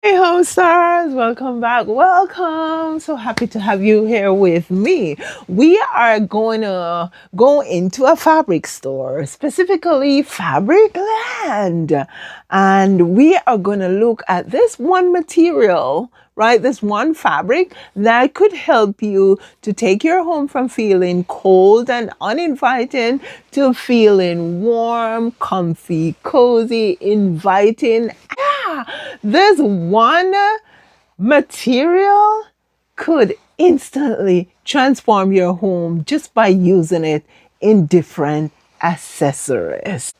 Hey ho stars, welcome back. Welcome. So happy to have you here with me. We are going to go into a fabric store, specifically Fabric Land. And we are going to look at this one material, right? This one fabric that could help you to take your home from feeling cold and uninviting to feeling warm, comfy, cozy, inviting. This one material could instantly transform your home just by using it in different accessories.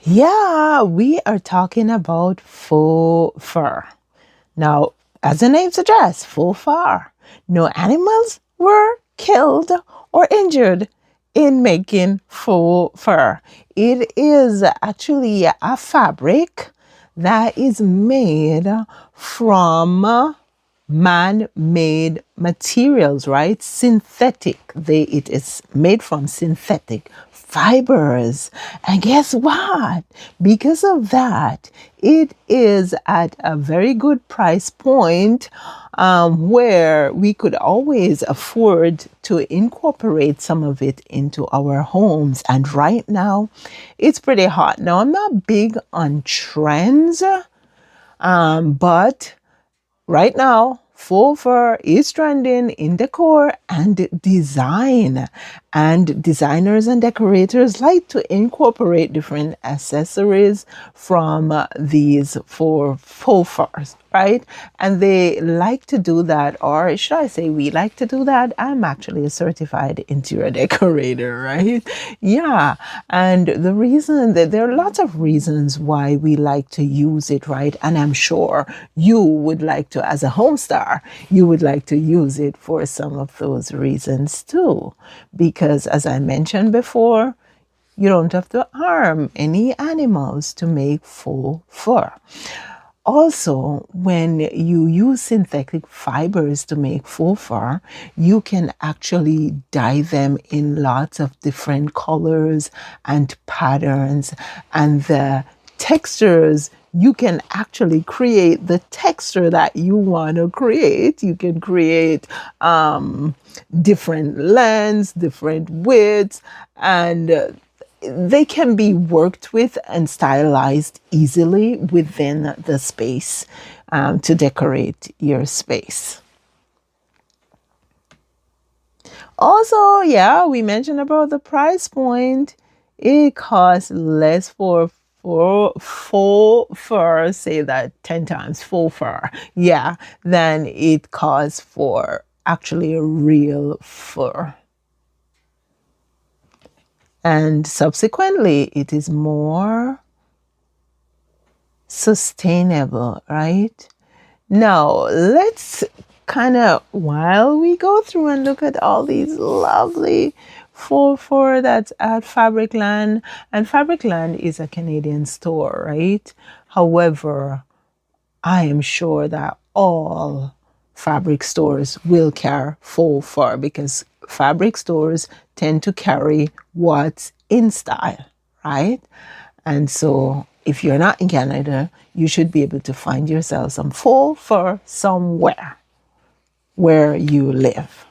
Yeah, we are talking about faux fur. Now, as the name suggests, faux fur. No animals were killed or injured in making faux fur. It is actually a fabric that is made from man-made materials, right? Synthetic. It is made from synthetic fibers. And guess what? Because of that, it is at a very good price point where we could always afford to incorporate some of it into our homes. And right now, it's pretty hot. Now, I'm not big on trends, but right now, faux fur is trending in decor and design. And designers and decorators like to incorporate different accessories from these faux furs, right? And they like to do that, or should I say, we like to do that. I'm actually a certified interior decorator, right? Yeah. And the reason that there are lots of reasons why we like to use it, right? And I'm sure you would like to, as a home star, you would like to use it for some of those reasons too. Because as I mentioned before, you don't have to harm any animals to make faux fur. Also, when you use synthetic fibers to make faux fur, you can actually dye them in lots of different colors and patterns, and the textures, you can actually create the texture that you want to create. You can create different lengths, different widths, and they can be worked with and stylized easily within the space to decorate your space. Also, yeah, we mentioned about the price point. It costs less for faux fur, say that 10 times faux fur, yeah, than it costs for actually a real fur. And subsequently, it is more sustainable, right? Now, let's kind of, while we go through and look at all these lovely faux fur that's at Fabricland, and Fabricland is a Canadian store, right? However, I am sure that all fabric stores will carry faux fur because fabric stores tend to carry what's in style, right? And so if you're not in Canada, you should be able to find yourself some faux fur somewhere where you live.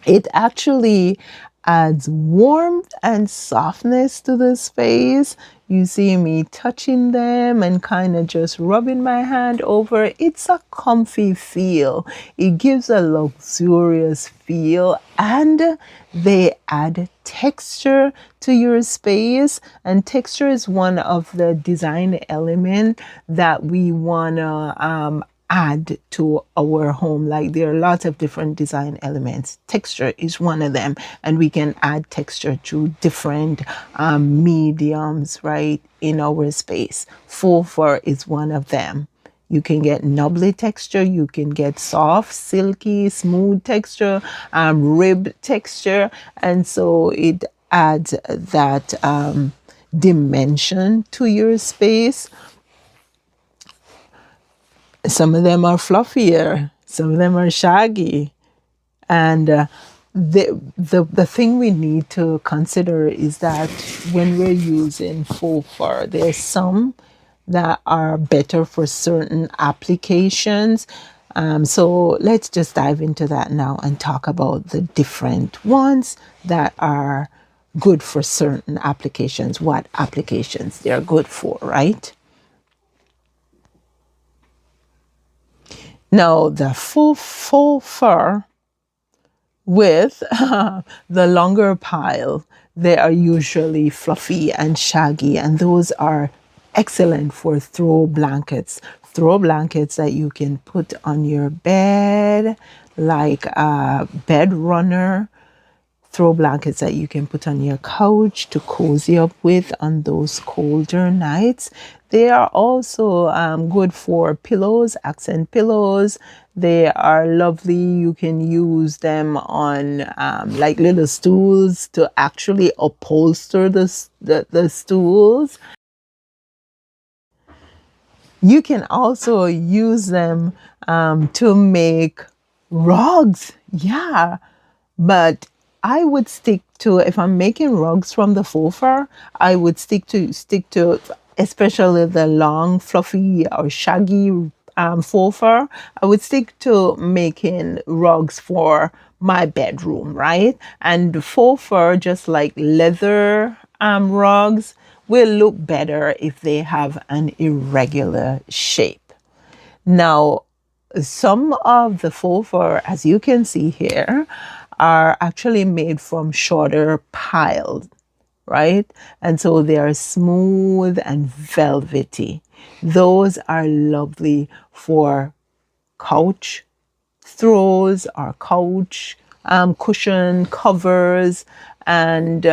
It actually adds warmth and softness to the space. You see me touching them and kind of just rubbing my hand over. It's a comfy feel. It gives a luxurious feel, and they add texture to your space. And texture is one of the design elements that we want to add to our home. Like, there are lots of different design elements. Texture is one of them, and we can add texture to different mediums, right, in our space. Faux fur is one of them. You can get knobbly texture, you can get soft, silky, smooth texture, rib texture, and so it adds that dimension to your space. Some of them are fluffier, some of them are shaggy. And the thing we need to consider is that when we're using faux fur, there's some that are better for certain applications. So let's just dive into that now and talk about the different ones that are good for certain applications, what applications they're good for, right? Now, the faux fur with the longer pile, they are usually fluffy and shaggy, and those are excellent for throw blankets. Throw blankets that you can put on your bed, like a bed runner, throw blankets that you can put on your couch to cozy up with on those colder nights. They are also good for pillows, accent pillows. They are lovely. You can use them on like little stools to actually upholster the stools. You can also use them to make rugs. Yeah. But I would stick to, if I'm making rugs from the faux fur, I would stick to especially the long, fluffy or shaggy faux fur. I would stick to making rugs for my bedroom, right? And faux fur, just like leather rugs, will look better if they have an irregular shape. Now, some of the faux fur, as you can see here, are actually made from shorter piles, right? And so they are smooth and velvety. Those are lovely for couch throws or couch cushion covers. And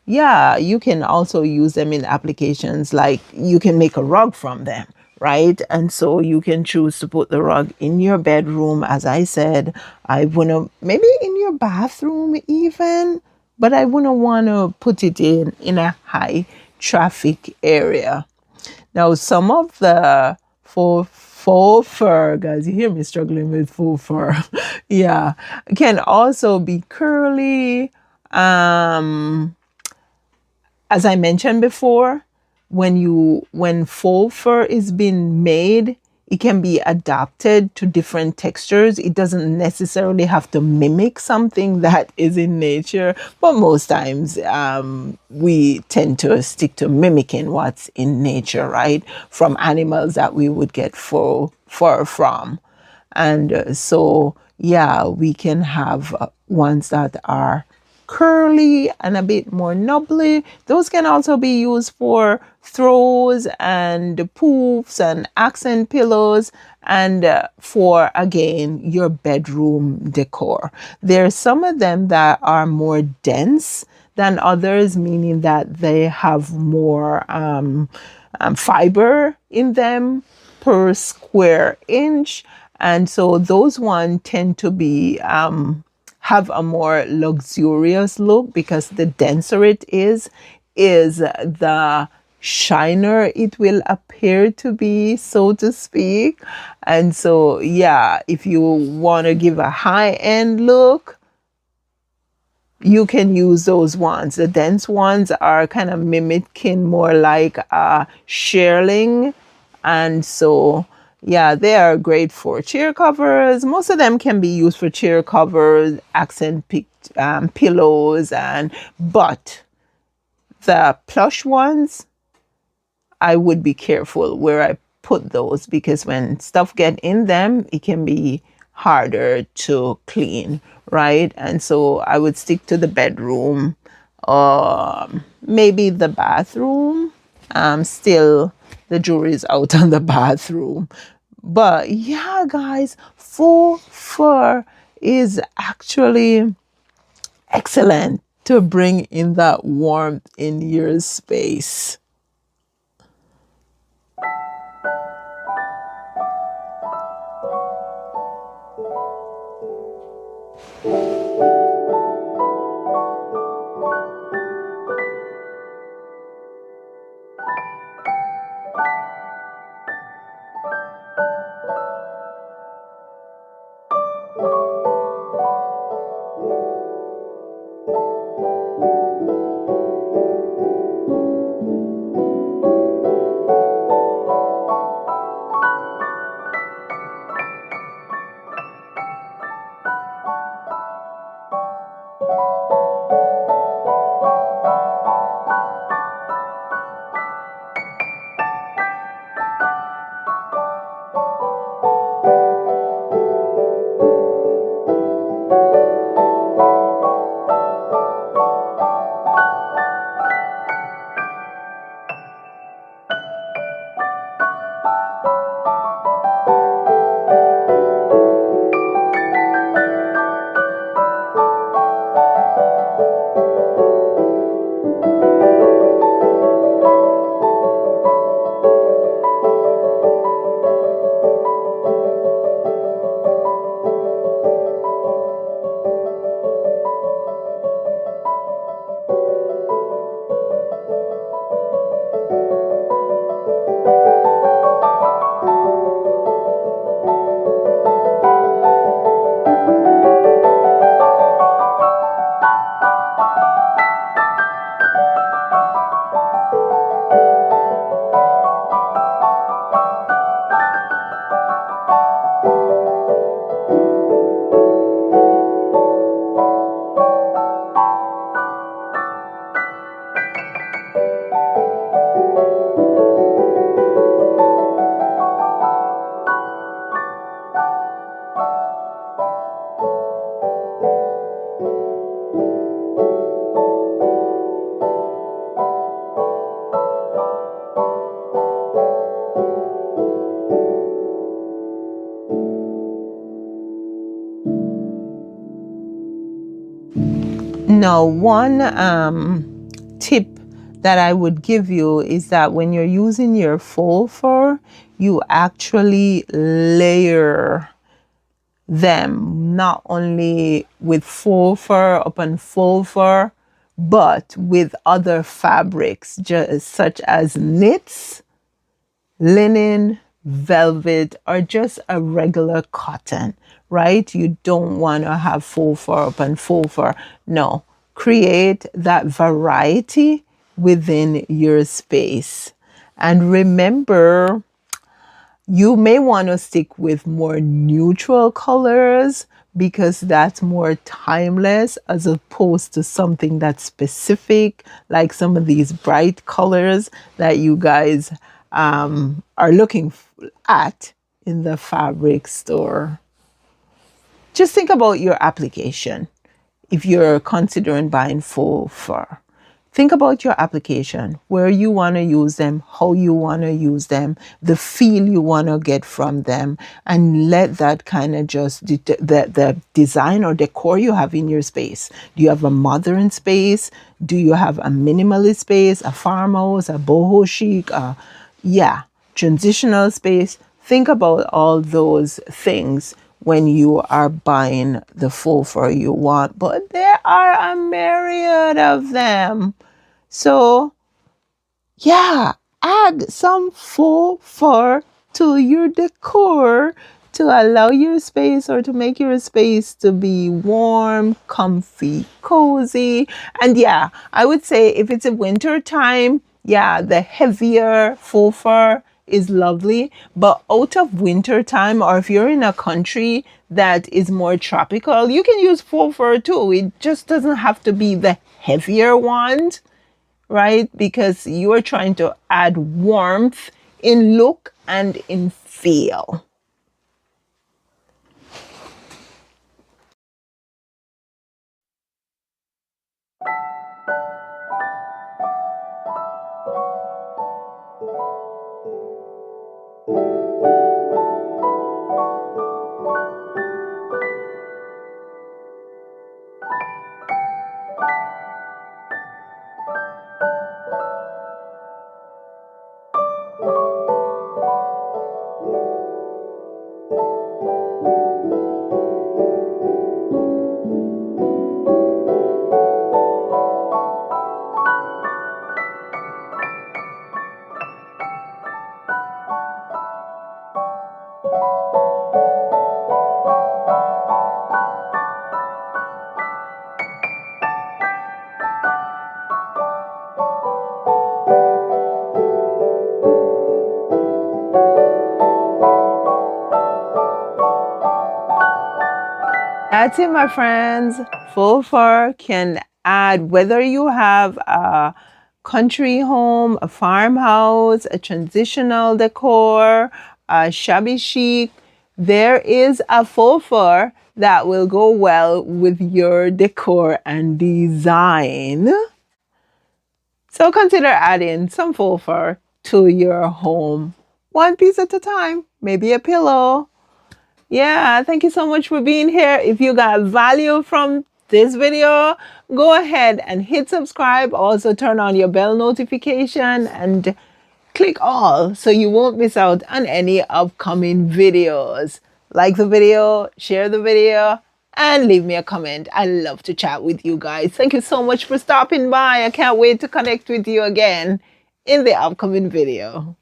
yeah, you can also use them in applications like you can make a rug from them, right? And so you can choose to put the rug in your bedroom. As I said, I wouldn't, maybe in your bathroom even, but I wouldn't want to put it in a high traffic area. Now, some of the faux fur, guys, you hear me struggling with faux fur, yeah, can also be curly. As I mentioned before, when faux fur is being made, it can be adapted to different textures. It doesn't necessarily have to mimic something that is in nature, but most times we tend to stick to mimicking what's in nature, right? From animals that we would get fur from. And so, yeah, we can have ones that are curly and a bit more knobbly. Those can also be used for throws and poofs and accent pillows and for, again, your bedroom decor. There's some of them that are more dense than others, meaning that they have more fiber in them per square inch. And so those ones tend to be have a more luxurious look because the denser it is the shiner it will appear to be, so to speak. And so, yeah, if you want to give a high-end look, you can use those ones. The dense ones are kind of mimicking more like shearling. And so, yeah, they are great for chair covers. Most of them can be used for chair covers, pillows, but the plush ones, I would be careful where I put those because when stuff get in them, it can be harder to clean, right? And so I would stick to the bedroom, maybe the bathroom. Still, the jury's out on the bathroom. But yeah, guys, faux fur is actually excellent to bring in that warmth in your space. Now, one tip that I would give you is that when you're using your faux fur, you actually layer them, not only with faux fur upon faux fur, but with other fabrics, just such as knits, linen, velvet, or just a regular cotton, right? You don't want to have faux fur upon faux fur. No, create that variety within your space. And remember, you may want to stick with more neutral colors because that's more timeless as opposed to something that's specific, like some of these bright colors that you guys are looking at in the fabric store. Just think about your application if you're considering buying faux fur. Think about your application, where you want to use them, how you want to use them, the feel you want to get from them, and let that kind of just the design or decor you have in your space. Do you have a modern space? Do you have a minimalist space, a farmhouse, a boho chic, transitional space? Think about all those things when you are buying the faux fur you want, but there are a myriad of them. So, yeah, add some faux fur to your decor to allow your space or to make your space to be warm, comfy, cozy. And yeah, I would say if it's a winter time, yeah, the heavier faux fur is lovely. But out of winter time, or if you're in a country that is more tropical, you can use faux fur too. It just doesn't have to be the heavier ones, right? Because you are trying to add warmth in look and in feel. That's it, my friends. Faux fur can add, whether you have a country home, a farmhouse, a transitional decor, a shabby chic. There is a faux fur that will go well with your decor and design. So consider adding some faux fur to your home. One piece at a time, maybe a pillow. Yeah, thank you so much for being here. If you got value from this video, go ahead and hit subscribe. Also turn on your bell notification and click all so you won't miss out on any upcoming videos. Like the video, share the video, and leave me a comment. I love to chat with you guys. Thank you so much for stopping by. I can't wait to connect with you again in the upcoming video.